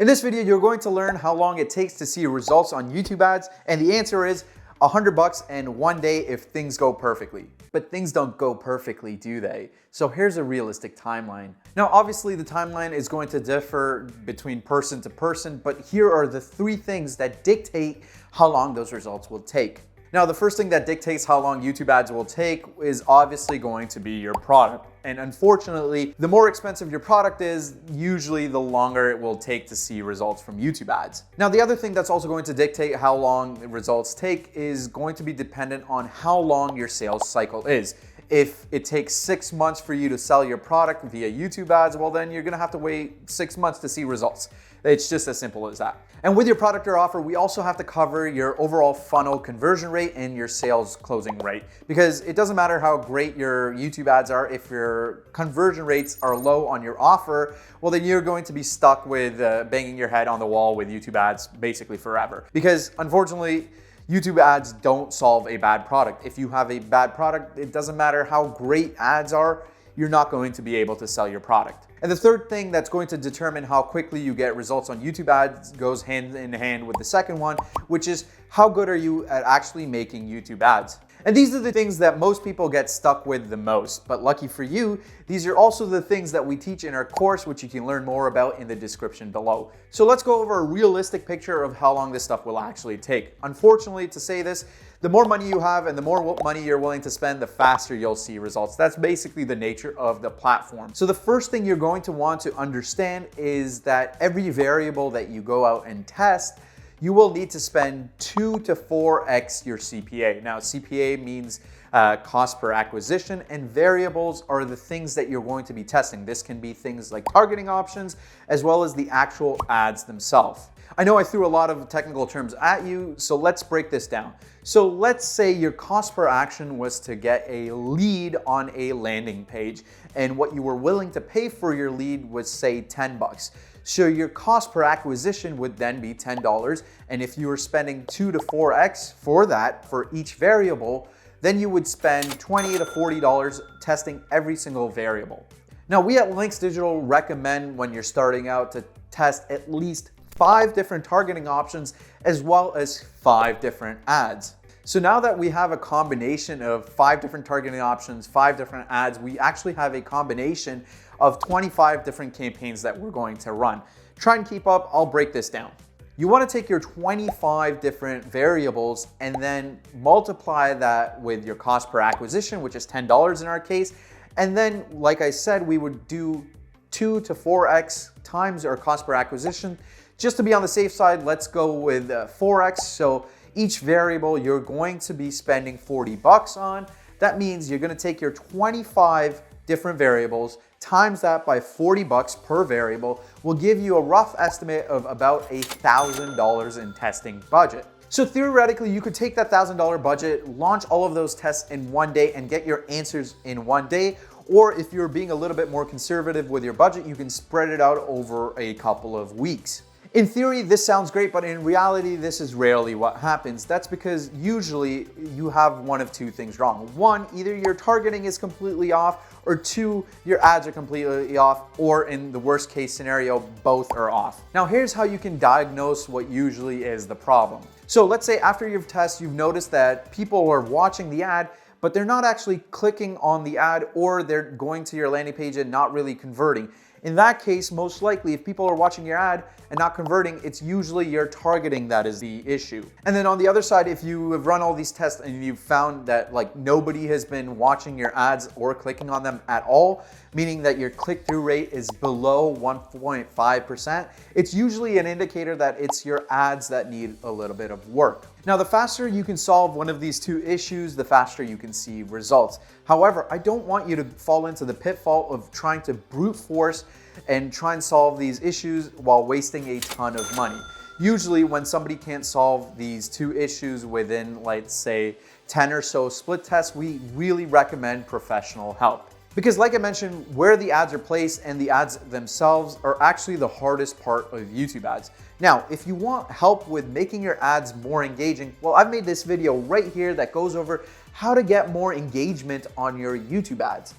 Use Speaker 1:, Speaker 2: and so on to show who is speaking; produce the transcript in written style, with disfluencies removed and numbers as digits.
Speaker 1: In this video, you're going to learn how long it takes to see results on YouTube ads, and the answer is $100 and 1 day if things go perfectly. But things don't go perfectly, do they? So here's a realistic timeline. Now, obviously the timeline is going to differ between person to person, but here are the 3 things that dictate how long those results will take. Now, the first thing that dictates how long YouTube ads will take is obviously going to be your product. And unfortunately, the more expensive your product is, usually the longer it will take to see results from YouTube ads. Now, the other thing that's also going to dictate how long the results take is going to be dependent on how long your sales cycle is. If it takes 6 months for you to sell your product via YouTube ads, well then you're gonna have to wait 6 months to see results. It's just as simple as that. And with your product or offer, we also have to cover your overall funnel conversion rate and your sales closing rate. Because it doesn't matter how great your YouTube ads are, if your conversion rates are low on your offer, well then you're going to be stuck with banging your head on the wall with YouTube ads basically forever. Because unfortunately, YouTube ads don't solve a bad product. If you have a bad product, it doesn't matter how great ads are, you're not going to be able to sell your product. And the third thing that's going to determine how quickly you get results on YouTube ads goes hand in hand with the second one, which is how good are you at actually making YouTube ads? And these are the things that most people get stuck with the most. But lucky for you, these are also the things that we teach in our course, which you can learn more about in the description below. So let's go over a realistic picture of how long this stuff will actually take. Unfortunately, to say this, the more money you have and the more money you're willing to spend, the faster you'll see results. That's basically the nature of the platform. So the first thing you're going to want to understand is that every variable that you go out and test, you will need to spend 2 to 4x your CPA. Now, CPA means cost per acquisition, and variables are the things that you're going to be testing. This can be things like targeting options, as well as the actual ads themselves. I know I threw a lot of technical terms at you, so let's break this down. So let's say your cost per action was to get a lead on a landing page, and what you were willing to pay for your lead was, say, $10. So your cost per acquisition would then be $10, and if you were spending 2 to 4x for that, for each variable, then you would spend $20 to $40 testing every single variable. Now, we at Linx Digital recommend when you're starting out to test at least 5 different targeting options as well as 5 different ads. So now that we have a combination of 5 different targeting options, 5 different ads, we actually have a combination of 25 different campaigns that we're going to run. Try and keep up, I'll break this down. You want to take your 25 different variables and then multiply that with your cost per acquisition, which is $10 in our case. And then, like I said, we would do 2 to 4x times our cost per acquisition. Just to be on the safe side, let's go with 4x. So each variable you're going to be spending $40 on. That means you're going to take your 25 different variables, times that by $40 per variable, will give you a rough estimate of about $1,000 in testing budget. So theoretically, you could take that $1,000 budget, launch all of those tests in 1 day and get your answers in 1 day. Or if you're being a little bit more conservative with your budget, you can spread it out over a couple of weeks. In theory, this sounds great, but in reality, this is rarely what happens. That's because usually you have one of 2 things wrong. 1, either your targeting is completely off, or 2, your ads are completely off, or in the worst case scenario, both are off. Now, here's how you can diagnose what usually is the problem. So let's say after you've tested, you've noticed that people are watching the ad, but they're not actually clicking on the ad, or they're going to your landing page and not really converting. In that case, most likely, if people are watching your ad and not converting, it's usually your targeting that is the issue. And then on the other side, if you have run all these tests and you've found that like nobody has been watching your ads or clicking on them at all, meaning that your click-through rate is below 1.5%, it's usually an indicator that it's your ads that need a little bit of work. Now, the faster you can solve one of these 2 issues, the faster you can see results. However, I don't want you to fall into the pitfall of trying to brute force and try and solve these issues while wasting a ton of money. Usually when somebody can't solve these 2 issues within, let's say, 10 or so split tests, we really recommend professional help. Because like I mentioned, where the ads are placed and the ads themselves are actually the hardest part of YouTube ads. Now, if you want help with making your ads more engaging, well, I've made this video right here that goes over how to get more engagement on your YouTube ads.